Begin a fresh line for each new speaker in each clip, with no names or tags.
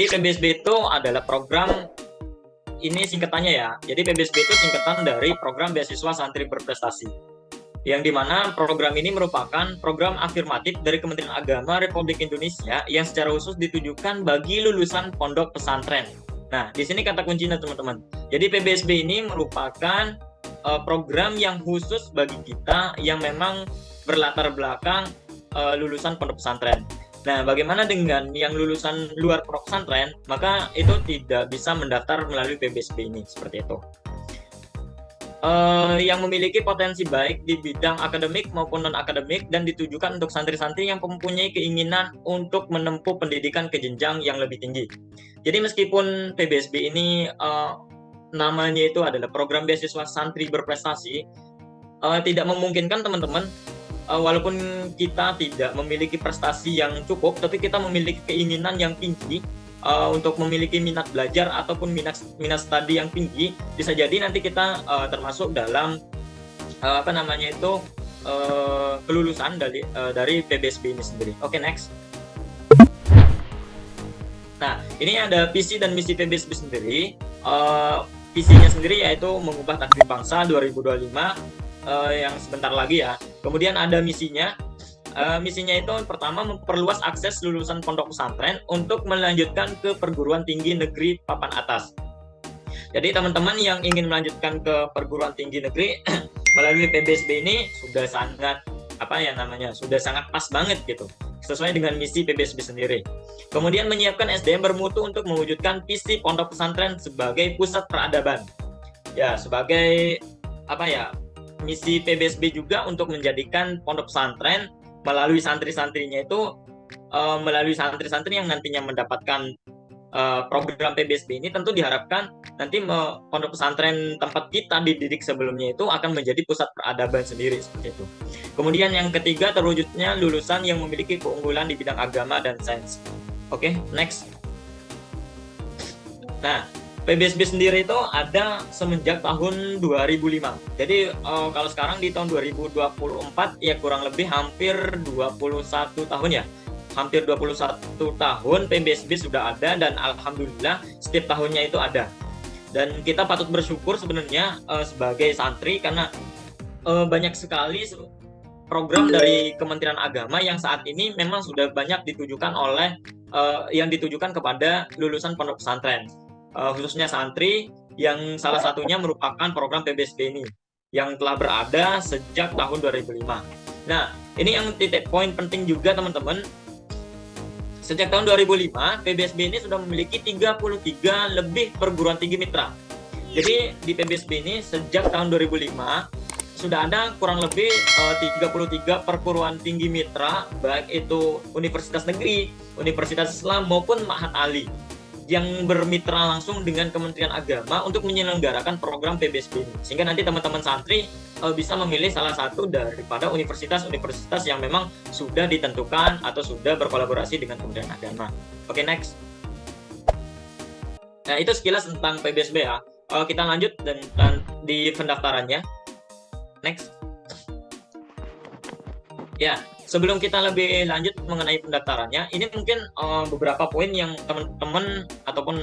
PBSB itu adalah program, ini singkatannya ya. Jadi PBSB itu singkatan dari Program Beasiswa Santri Berprestasi. Yang dimana program ini merupakan program afirmatif dari Kementerian Agama Republik Indonesia yang secara khusus ditujukan bagi lulusan pondok pesantren. Nah, di sini kata kuncinya teman-teman. Jadi PBSB ini merupakan program yang khusus bagi kita yang memang berlatar belakang lulusan pondok pesantren. Nah, bagaimana dengan yang lulusan luar pondok pesantren? Maka itu tidak bisa mendaftar melalui PBSB ini, seperti itu. Yang memiliki potensi baik di bidang akademik maupun non-akademik dan ditujukan untuk santri-santri yang mempunyai keinginan untuk menempuh pendidikan ke jenjang yang lebih tinggi. Jadi meskipun PBSB ini namanya itu adalah Program Beasiswa Santri Berprestasi, tidak memungkinkan teman-teman, walaupun kita tidak memiliki prestasi yang cukup, tapi kita memiliki keinginan yang tinggi untuk memiliki minat belajar ataupun minat studi yang tinggi, bisa jadi nanti kita termasuk dalam kelulusan dari PBSB ini sendiri. Oke, next. Nah, ini ada visi dan misi PBSB sendiri. Visinya sendiri yaitu mengubah takdir bangsa 2025, yang sebentar lagi ya. Kemudian ada misinya. Misinya itu pertama memperluas akses lulusan pondok pesantren untuk melanjutkan ke perguruan tinggi negeri papan atas. Jadi teman-teman yang ingin melanjutkan ke perguruan tinggi negeri melalui PBSB ini sudah sangat sudah sangat pas banget gitu, sesuai dengan misi PBSB sendiri. Kemudian menyiapkan SDM bermutu untuk mewujudkan visi pondok pesantren sebagai pusat peradaban. Ya, sebagai misi PBSB juga untuk menjadikan pondok pesantren melalui santri-santrinya itu melalui santri-santri yang nantinya mendapatkan program PBSB ini, tentu diharapkan nanti pondok pesantren tempat kita dididik sebelumnya itu akan menjadi pusat peradaban sendiri, seperti itu. Kemudian yang ketiga, terwujudnya lulusan yang memiliki keunggulan di bidang agama dan sains. Oke, next. Nah, PBSB sendiri itu ada semenjak tahun 2005. Jadi kalau sekarang di tahun 2024 ya kurang lebih hampir 21 tahun ya. Hampir 21 tahun PBSB sudah ada, dan alhamdulillah setiap tahunnya itu ada. Dan kita patut bersyukur sebenarnya sebagai santri, karena banyak sekali program dari Kementerian Agama yang saat ini memang sudah banyak ditujukan kepada lulusan pondok pesantren. Khususnya santri, yang salah satunya merupakan program PBSB ini yang telah berada sejak tahun 2005. Nah, ini yang titik poin penting juga teman-teman. Sejak tahun 2005, PBSB ini sudah memiliki 33 lebih perguruan tinggi mitra. Jadi di PBSB ini sejak tahun 2005 sudah ada kurang lebih 33 perguruan tinggi mitra, baik itu universitas negeri, universitas Islam maupun Ma'had Ali, yang bermitra langsung dengan Kementerian Agama untuk menyelenggarakan program PBSB ini. Sehingga nanti teman-teman santri bisa memilih salah satu daripada universitas-universitas yang memang sudah ditentukan atau sudah berkolaborasi dengan Kementerian Agama. Oke, next. Nah, itu sekilas tentang PBSB ya. Kita lanjut dan di pendaftarannya. Next. Ya, sebelum kita lebih lanjut mengenai pendaftarannya, ini mungkin beberapa poin yang teman-teman ataupun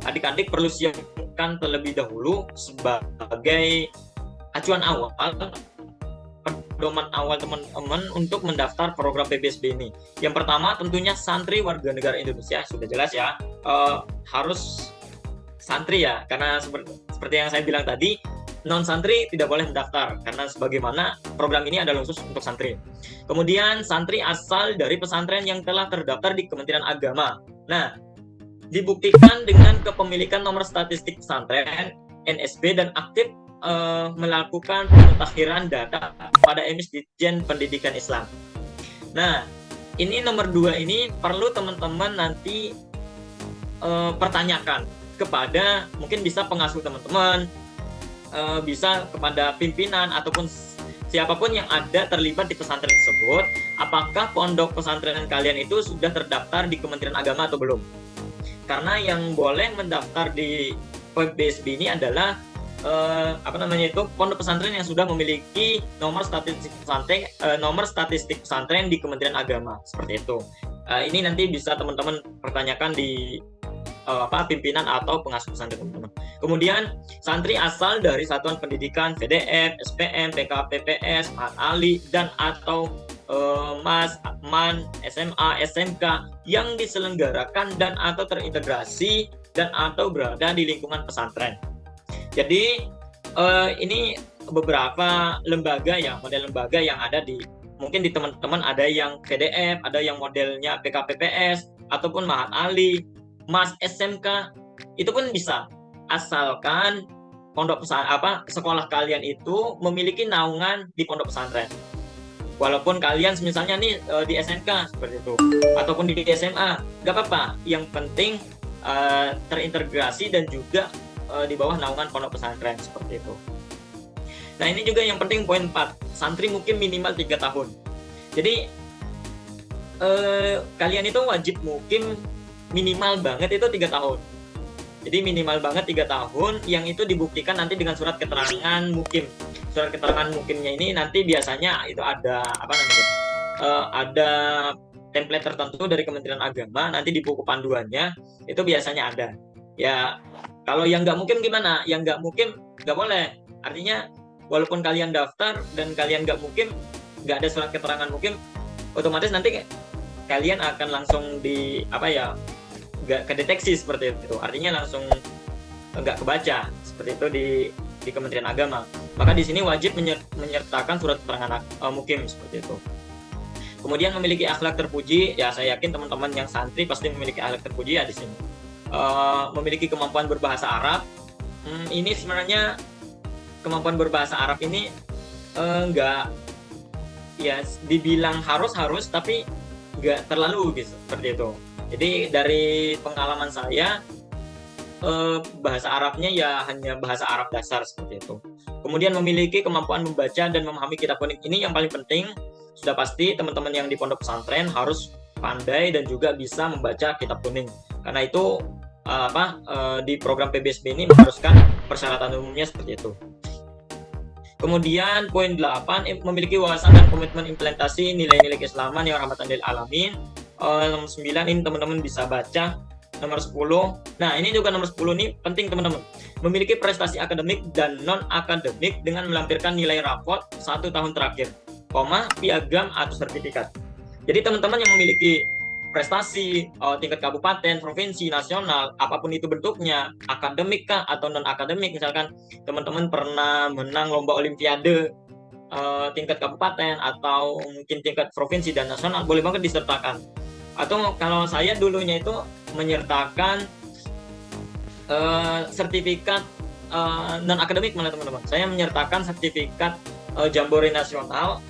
adik-adik perlu siapkan terlebih dahulu sebagai acuan awal, pedoman awal teman-teman untuk mendaftar program PBSB ini. Yang pertama tentunya santri warga negara Indonesia, sudah jelas ya, harus santri ya, karena seperti yang saya bilang tadi, non santri tidak boleh mendaftar karena sebagaimana program ini adalah khusus untuk santri. Kemudian santri asal dari pesantren yang telah terdaftar di Kementerian Agama. Nah, dibuktikan dengan kepemilikan nomor statistik pesantren NSB dan aktif melakukan pemutakhiran data pada EMIS Ditjen Pendidikan Islam. Nah, ini nomor 2 ini perlu teman-teman nanti pertanyakan kepada mungkin bisa pengasuh teman-teman, bisa kepada pimpinan ataupun siapapun yang ada terlibat di pesantren tersebut, apakah pondok pesantren kalian itu sudah terdaftar di Kementerian Agama atau belum. Karena yang boleh mendaftar di PBSB ini adalah pondok pesantren yang sudah memiliki nomor statistik pesantren di Kementerian Agama, seperti itu. Ini nanti bisa teman-teman pertanyakan di pimpinan atau pengasuh pesantren teman-teman. Kemudian santri asal dari satuan pendidikan VDF, SPM, PKPPS, Ali dan atau MAS, MAN, SMA, SMK yang diselenggarakan dan atau terintegrasi dan atau berada di lingkungan pesantren. Jadi ini beberapa lembaga ya, model lembaga yang ada di mungkin di teman-teman ada yang VDF, ada yang modelnya PKPPS ataupun Mahat Ali, MAS, SMK, itu pun bisa asalkan pondok pesantren sekolah kalian itu memiliki naungan di pondok pesantren. Walaupun kalian misalnya nih di SMK seperti itu ataupun di SMA, nggak apa-apa. Yang penting terintegrasi dan juga di bawah naungan pondok pesantren seperti itu. Nah, ini juga yang penting poin 4. Santri mungkin minimal 3 tahun. Jadi kalian itu wajib mukim minimal banget itu 3 tahun. Jadi minimal banget 3 tahun yang itu dibuktikan nanti dengan surat keterangan mukim. Surat keterangan mukimnya ini nanti biasanya itu ada ada template tertentu dari Kementerian Agama, nanti di buku panduannya itu biasanya ada. Ya, kalau yang nggak mukim gimana? Yang nggak mukim nggak boleh. Artinya walaupun kalian daftar dan kalian nggak mukim, nggak ada surat keterangan mukim, otomatis nanti kalian akan langsung nggak kedeteksi seperti itu. Artinya langsung nggak kebaca seperti itu di Kementerian Agama. Maka di sini wajib menyertakan surat keterangan mukim seperti itu. Kemudian memiliki akhlak terpuji, ya saya yakin teman-teman yang santri pasti memiliki akhlak terpuji ya di sini. Memiliki kemampuan berbahasa Arab. Ini sebenarnya kemampuan berbahasa Arab ini nggak ya dibilang harus tapi nggak terlalu gitu seperti itu. Jadi dari pengalaman saya bahasa Arabnya ya hanya bahasa Arab dasar seperti itu. Kemudian memiliki kemampuan membaca dan memahami kitab kuning. Ini yang paling penting. Sudah pasti teman-teman yang di pondok pesantren harus pandai dan juga bisa membaca kitab kuning. Karena itu di program PBSB ini mengharuskan persyaratan umumnya seperti itu. Kemudian poin 8, memiliki wawasan dan komitmen implementasi nilai-nilai keislaman yang rahmatan lil alamin. Nomor 9 ini teman-teman bisa baca. Nomor 10. Nah, ini juga nomor 10 ini penting teman-teman. Memiliki prestasi akademik dan non-akademik dengan melampirkan nilai raport 1 tahun terakhir, piagam atau sertifikat. Jadi teman-teman yang memiliki prestasi tingkat kabupaten, provinsi, nasional, apapun itu bentuknya, akademik kah atau non-akademik, misalkan teman-teman pernah menang lomba olimpiade tingkat kabupaten atau mungkin tingkat provinsi dan nasional, boleh banget disertakan. Atau kalau saya dulunya itu menyertakan sertifikat non-akademik malah teman-teman. Saya menyertakan sertifikat Jambore Nasional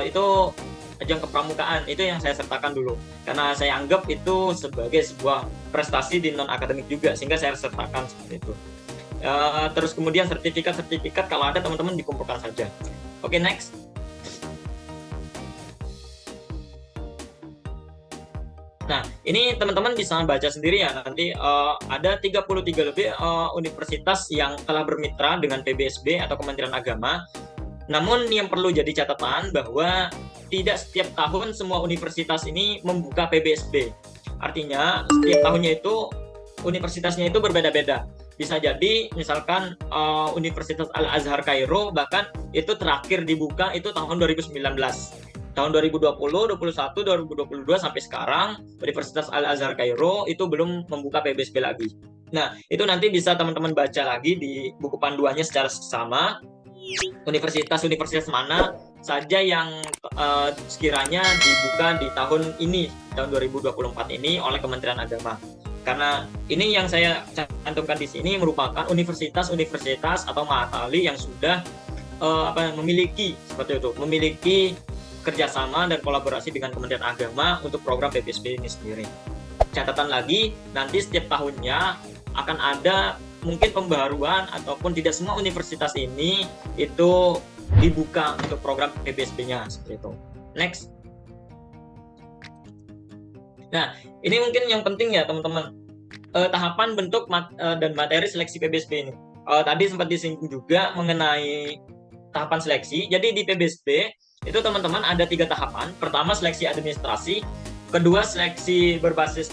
itu ajang kepramukaan, itu yang saya sertakan dulu karena saya anggap itu sebagai sebuah prestasi di non akademik juga, sehingga saya sertakan seperti itu. Terus kemudian sertifikat kalau ada teman-teman dikumpulkan saja. Oke, next. Nah, ini teman-teman bisa baca sendiri ya, nanti ada 33 lebih universitas yang telah bermitra dengan PBSB atau Kementerian Agama. Namun yang perlu jadi catatan bahwa tidak setiap tahun semua universitas ini membuka PBSB. Artinya setiap tahunnya itu universitasnya itu berbeda-beda. Bisa jadi misalkan Universitas Al-Azhar Kairo bahkan itu terakhir dibuka itu tahun 2019. Tahun 2020, 2021, 2022 sampai sekarang Universitas Al-Azhar Kairo itu belum membuka PBSB lagi. Nah, itu nanti bisa teman-teman baca lagi di buku panduannya secara seksama. Universitas-universitas mana saja yang sekiranya dibuka di tahun ini, tahun 2024 ini oleh Kementerian Agama. Karena ini yang saya cantumkan di sini merupakan universitas-universitas atau ma'atali yang sudah memiliki seperti itu, memiliki kerjasama dan kolaborasi dengan Kementerian Agama untuk program PBSB ini sendiri. Catatan lagi, nanti setiap tahunnya akan ada mungkin pembaruan ataupun tidak semua universitas ini itu dibuka untuk program PBSB-nya seperti itu. Next. Nah, ini mungkin yang penting ya teman-teman. Tahapan bentuk dan materi seleksi PBSB ini. Tadi sempat disinggung juga mengenai tahapan seleksi. Jadi di PBSB itu teman-teman ada 3 tahapan. Pertama seleksi administrasi, kedua seleksi berbasis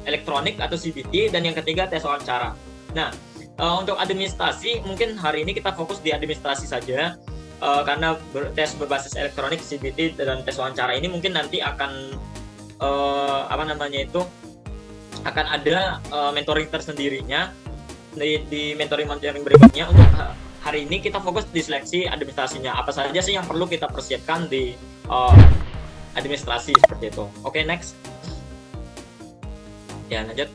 elektronik atau CBT, dan yang ketiga tes wawancara. Nah, untuk administrasi mungkin hari ini kita fokus di administrasi saja, karena tes berbasis elektronik, CBT, dan tes wawancara ini mungkin nanti akan akan ada mentoring tersendirinya di mentoring berikutnya. Untuk hari ini kita fokus di seleksi administrasinya. Apa saja sih yang perlu kita persiapkan di administrasi seperti itu. Oke, next. Ya, lanjut.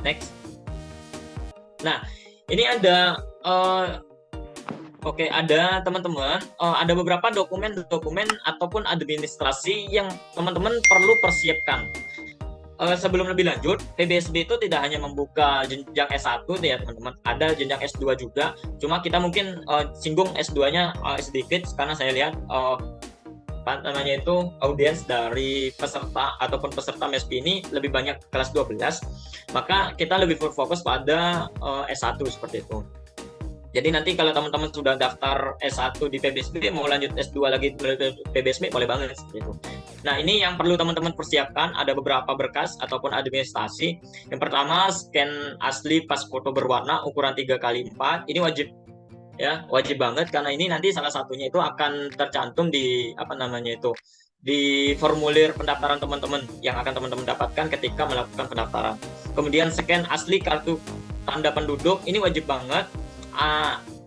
Next. Nah, ini ada ada teman-teman, ada beberapa dokumen ataupun administrasi yang teman-teman perlu persiapkan. Sebelum lebih lanjut, PBSB itu tidak hanya membuka jenjang S1 ya teman-teman, ada jenjang S2 juga. Cuma kita mungkin singgung S2-nya sedikit, karena saya lihat audiens dari peserta ataupun peserta MESP ini lebih banyak kelas 12, maka kita lebih berfokus pada S1 seperti itu. Jadi nanti kalau teman-teman sudah daftar S1 di PBSB, mau lanjut S2 lagi di PBSB, boleh banget seperti itu. Nah, ini yang perlu teman-teman persiapkan, ada beberapa berkas ataupun administrasi. Yang pertama, scan asli pas foto berwarna ukuran 3x4. Ini wajib banget, karena ini nanti salah satunya itu akan tercantum di di formulir pendaftaran teman-teman yang akan teman-teman dapatkan ketika melakukan pendaftaran. Kemudian scan asli kartu tanda penduduk, ini wajib banget.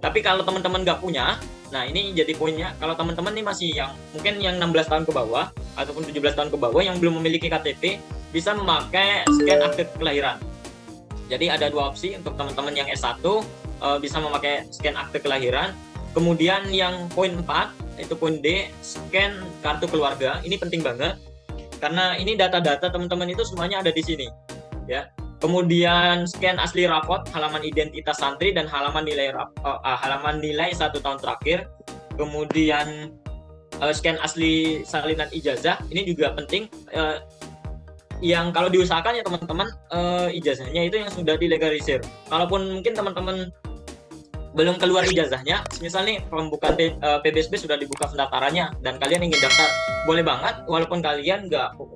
Tapi kalau teman-teman nggak punya, nah ini jadi poinnya, kalau teman-teman ini masih mungkin yang 16 tahun ke bawah ataupun 17 tahun ke bawah yang belum memiliki KTP, bisa memakai scan akte kelahiran. Jadi ada dua opsi untuk teman-teman yang S1, bisa memakai scan akte kelahiran. Kemudian yang poin 4, itu poin D, scan kartu keluarga. Ini penting banget, karena ini data-data teman-teman itu semuanya ada di sini, ya. Kemudian scan asli rapot, halaman identitas santri, dan halaman nilai 1 tahun terakhir. Kemudian scan asli salinan ijazah, ini juga penting. Yang kalau diusahakan ya teman-teman, ijazahnya itu yang sudah dilegalisir. Kalaupun mungkin teman-teman belum keluar ijazahnya, misalnya pembukaan PBSB sudah dibuka pendaftarannya dan kalian ingin daftar, boleh banget, walaupun kalian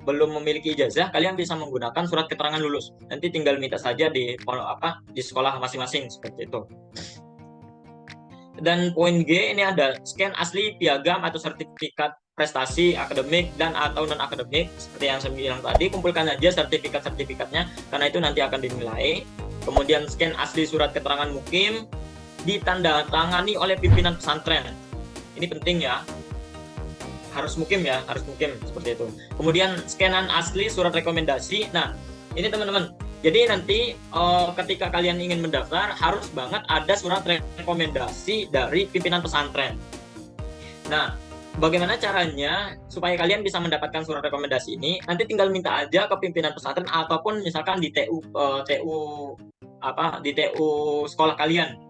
belum memiliki ijazah, kalian bisa menggunakan surat keterangan lulus. Nanti tinggal minta saja di sekolah masing-masing seperti itu. Dan poin G, ini ada scan asli piagam atau sertifikat prestasi akademik dan atau non akademik. Seperti yang saya bilang tadi, kumpulkan aja sertifikatnya, karena itu nanti akan dinilai. Kemudian scan asli surat keterangan mukim, ditandatangani oleh pimpinan pesantren. Ini penting ya, harus mukim seperti itu. Kemudian scanan asli surat rekomendasi. Nah, ini teman-teman, jadi nanti ketika kalian ingin mendaftar, harus banget ada surat rekomendasi dari pimpinan pesantren. Nah, bagaimana caranya supaya kalian bisa mendapatkan surat rekomendasi ini? Nanti tinggal minta aja ke pimpinan pesantren, ataupun misalkan di TU sekolah kalian.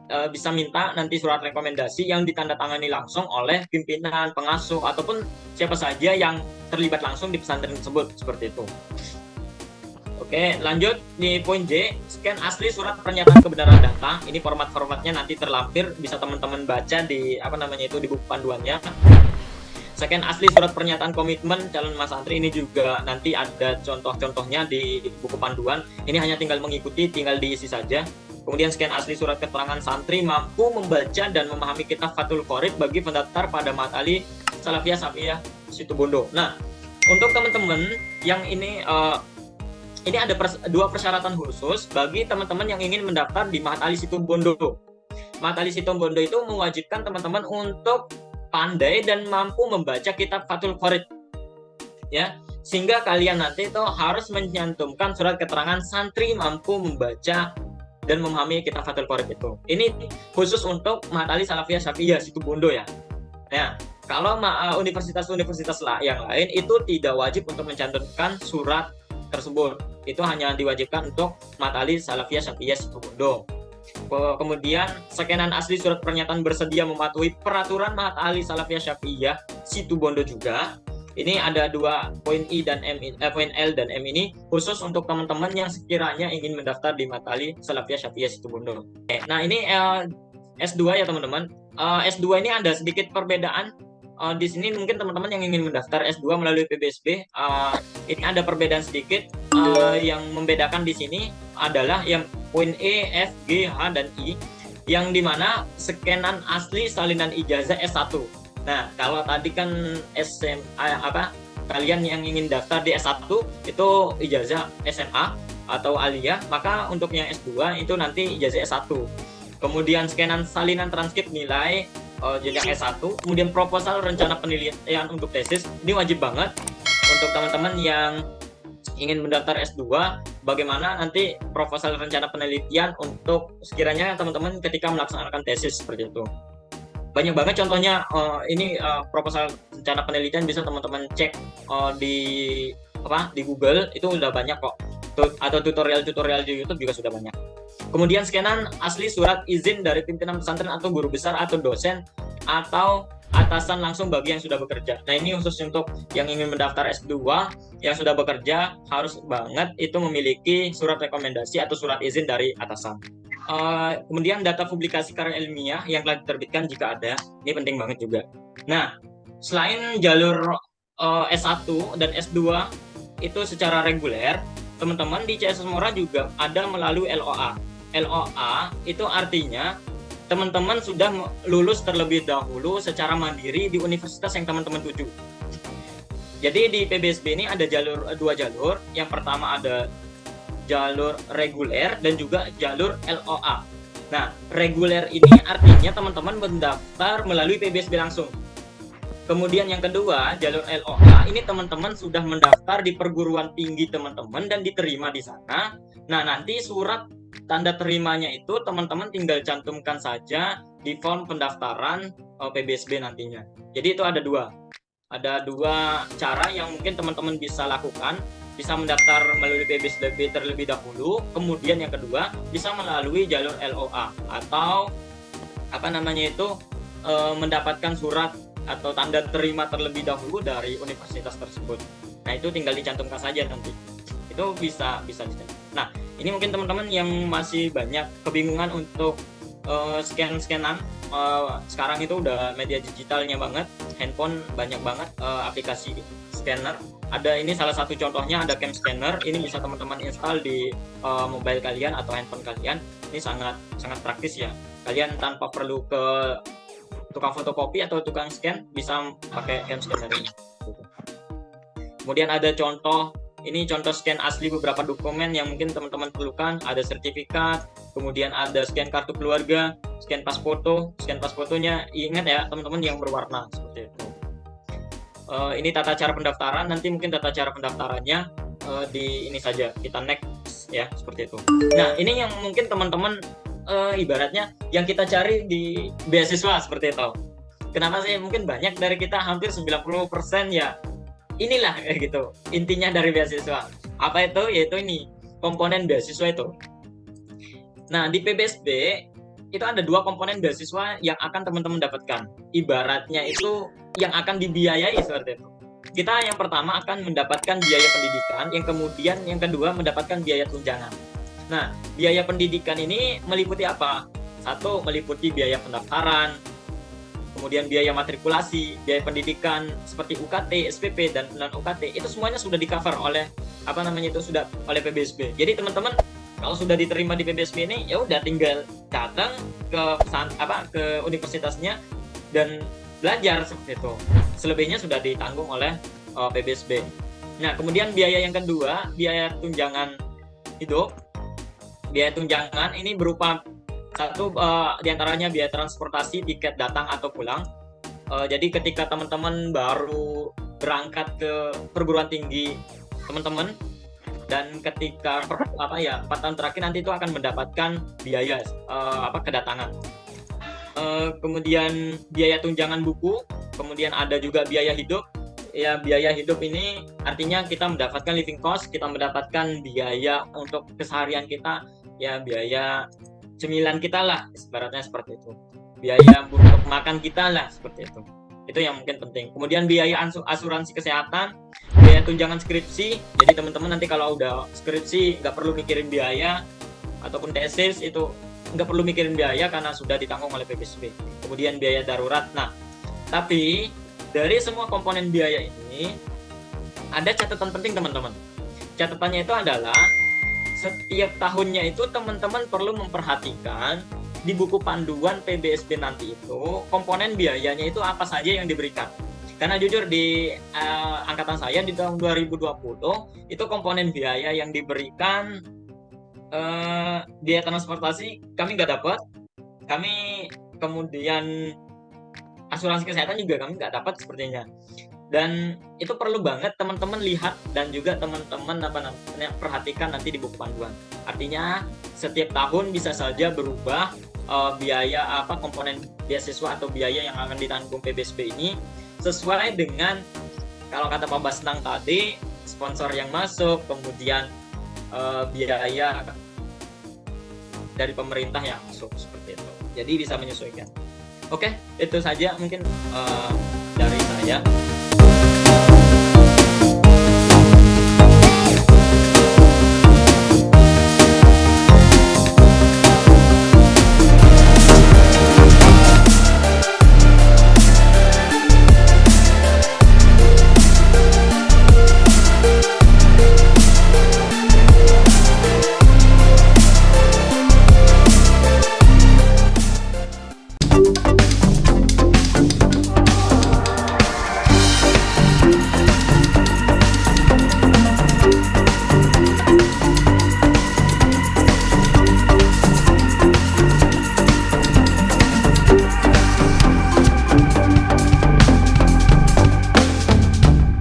Bisa minta nanti surat rekomendasi yang ditandatangani langsung oleh pimpinan, pengasuh, ataupun siapa saja yang terlibat langsung di pesantren tersebut, seperti itu. Oke, lanjut di poin J, scan asli surat pernyataan kebenaran data. Ini formatnya nanti terlampir, bisa teman-teman baca di di buku panduannya. Scan asli surat pernyataan komitmen calon mas santri, ini juga nanti ada contoh-contohnya di buku panduan. Ini hanya tinggal mengikuti, tinggal diisi saja. Kemudian scan asli surat keterangan santri mampu membaca dan memahami kitab Fathul Qorib bagi pendaftar pada Ma'had Ali Salafiyah Syafiyah Situbondo. Nah, untuk teman-teman yang ini ada dua persyaratan khusus bagi teman-teman yang ingin mendaftar di Ma'had Ali Situbondo. Ma'had Ali Situbondo itu mewajibkan teman-teman untuk pandai dan mampu membaca kitab Fathul Qorib, ya, sehingga kalian nanti itu harus menyantumkan surat keterangan santri mampu membaca dan memahami kitab Fathul Qorib itu. Ini khusus untuk Ma'had Ali Salafiyah Syafiyah Situbondo ya. Nah, kalau universitas-universitas yang lain itu tidak wajib untuk mencantumkan surat tersebut. Itu hanya diwajibkan untuk Ma'had Ali Salafiyah Syafiyah Situbondo. Kemudian scanan asli surat pernyataan bersedia mematuhi peraturan Ma'had Ali Salafiyah Syafiyah Situbondo juga. Ini ada dua poin I dan M, poin L dan M ini khusus untuk teman-teman yang sekiranya ingin mendaftar di Ma'had Ali Salafiyah Syafiyah Situbondo. Nah, ini S2 ya teman-teman. S2 ini ada sedikit perbedaan di sini mungkin teman-teman yang ingin mendaftar S2 melalui PBSB, ini ada perbedaan sedikit. Yang membedakan di sini adalah yang poin E, F, G, H, dan I, yang dimana scanan asli salinan ijazah S1. Nah, kalau tadi kan kalian yang ingin daftar di S1 itu ijazah SMA atau aliyah, maka untuk yang S2 itu nanti ijazah S1. Kemudian scanan salinan transkrip nilai jenjang S1, kemudian proposal rencana penelitian untuk tesis. Ini wajib banget untuk teman-teman yang ingin mendaftar S2, bagaimana nanti proposal rencana penelitian untuk sekiranya teman-teman ketika melaksanakan tesis seperti itu. Banyak banget contohnya, ini proposal rencana penelitian bisa teman-teman cek di Google, itu udah banyak kok, atau tutorial-tutorial di YouTube juga sudah banyak. Kemudian scanan asli surat izin dari pimpinan pesantren atau guru besar atau dosen atau atasan langsung bagi yang sudah bekerja. Nah, ini khusus untuk yang ingin mendaftar S2 yang sudah bekerja, harus banget itu memiliki surat rekomendasi atau surat izin dari atasan. Kemudian data publikasi karya ilmiah yang telah diterbitkan jika ada, ini penting banget juga. Nah, selain jalur S1 dan S2 itu secara reguler, teman-teman di CSS Mora juga ada melalui LOA. LOA itu artinya teman-teman sudah lulus terlebih dahulu secara mandiri di universitas yang teman-teman tuju. Jadi di PBSB ini ada dua jalur. Yang pertama ada jalur reguler dan juga jalur LOA. Nah, reguler ini artinya teman-teman mendaftar melalui PBSB langsung. Kemudian yang kedua, jalur LOA ini teman-teman sudah mendaftar di perguruan tinggi teman-teman dan diterima di sana. Nah, nanti surat tanda terimanya itu teman-teman tinggal cantumkan saja di form pendaftaran PBSB nantinya. Jadi itu ada dua cara yang mungkin teman-teman bisa lakukan. Bisa mendaftar melalui PBSB terlebih dahulu, kemudian yang kedua bisa melalui jalur LOA atau mendapatkan surat atau tanda terima terlebih dahulu dari universitas tersebut. Nah, itu tinggal dicantumkan saja nanti. Itu bisa dicantum. Nah, ini mungkin teman-teman yang masih banyak kebingungan untuk scan-scanan. Sekarang itu udah media digitalnya banget, handphone banyak banget aplikasi scanner. Ada ini salah satu contohnya, ada Cam Scanner. Ini bisa teman-teman install di mobile kalian atau handphone kalian. Ini sangat praktis ya. Kalian tanpa perlu ke tukang fotokopi atau tukang scan, bisa pakai Cam Scanner ini. Kemudian ada contoh scan asli beberapa dokumen yang mungkin teman-teman perlukan. Ada sertifikat, kemudian ada scan kartu keluarga, scan pas foto. Scan pas fotonya ingat ya teman-teman, yang berwarna seperti itu. Ini tata cara pendaftaran. Nanti mungkin tata cara pendaftarannya di ini saja, kita next ya, seperti itu. Nah, ini yang mungkin teman-teman ibaratnya yang kita cari di beasiswa seperti itu. Kenapa sih? Mungkin banyak dari kita, hampir 90% ya inilah kayak gitu intinya dari beasiswa. Apa itu? Yaitu ini komponen beasiswa itu. Nah, di PBSB itu ada 2 komponen beasiswa yang akan teman-teman dapatkan. Ibaratnya itu yang akan dibiayai seperti itu. Kita yang pertama akan mendapatkan biaya pendidikan, yang kedua mendapatkan biaya tunjangan. Nah, biaya pendidikan ini meliputi apa? 1, meliputi biaya pendaftaran, kemudian biaya matrikulasi, biaya pendidikan seperti UKT, SPP, dan non-UKT. Itu semuanya sudah di-cover oleh oleh PBSB. Jadi teman-teman kalau sudah diterima di PBSB ini, ya udah tinggal datang ke universitasnya dan belajar seperti itu. Selebihnya sudah ditanggung oleh PBSB. Nah, kemudian biaya yang kedua, biaya tunjangan hidup. Biaya tunjangan ini berupa diantaranya biaya transportasi, tiket datang atau pulang. Jadi ketika teman-teman baru berangkat ke perguruan tinggi teman-teman, dan ketika 4 tahun terakhir nanti itu akan mendapatkan biaya kedatangan. Kemudian biaya tunjangan buku, kemudian ada juga biaya hidup. Ya, biaya hidup ini artinya kita mendapatkan living cost, kita mendapatkan biaya untuk keseharian kita, ya biaya cemilan kita lah, ibaratnya seperti itu. Biaya untuk makan kita lah, seperti itu. Itu yang mungkin penting. Kemudian biaya asuransi kesehatan, biaya tunjangan skripsi. Jadi teman-teman nanti kalau udah skripsi nggak perlu mikirin biaya, ataupun tesis itu nggak perlu mikirin biaya karena sudah ditanggung oleh PBSB. Kemudian biaya darurat. Nah, tapi Dari semua komponen biaya ini ada catatan penting teman-teman. Catatannya itu adalah setiap tahunnya itu teman-teman perlu memperhatikan di buku panduan PBSB nanti itu komponen biayanya itu apa saja yang diberikan. Karena jujur di angkatan saya di tahun 2020 itu komponen biaya yang diberikan biaya transportasi kami nggak dapat. Kami kemudian asuransi kesehatan juga kami nggak dapat sepertinya. Dan itu perlu banget teman-teman lihat dan juga teman-teman perhatikan nanti di buku panduan. Artinya setiap tahun bisa saja berubah biaya komponen beasiswa atau biaya yang akan ditanggung PBSB ini sesuai dengan kalau kata Pak Basnang tadi sponsor yang masuk, kemudian biaya dari pemerintah yang masuk seperti itu. Jadi bisa menyesuaikan. Oke, itu saja mungkin dari saya.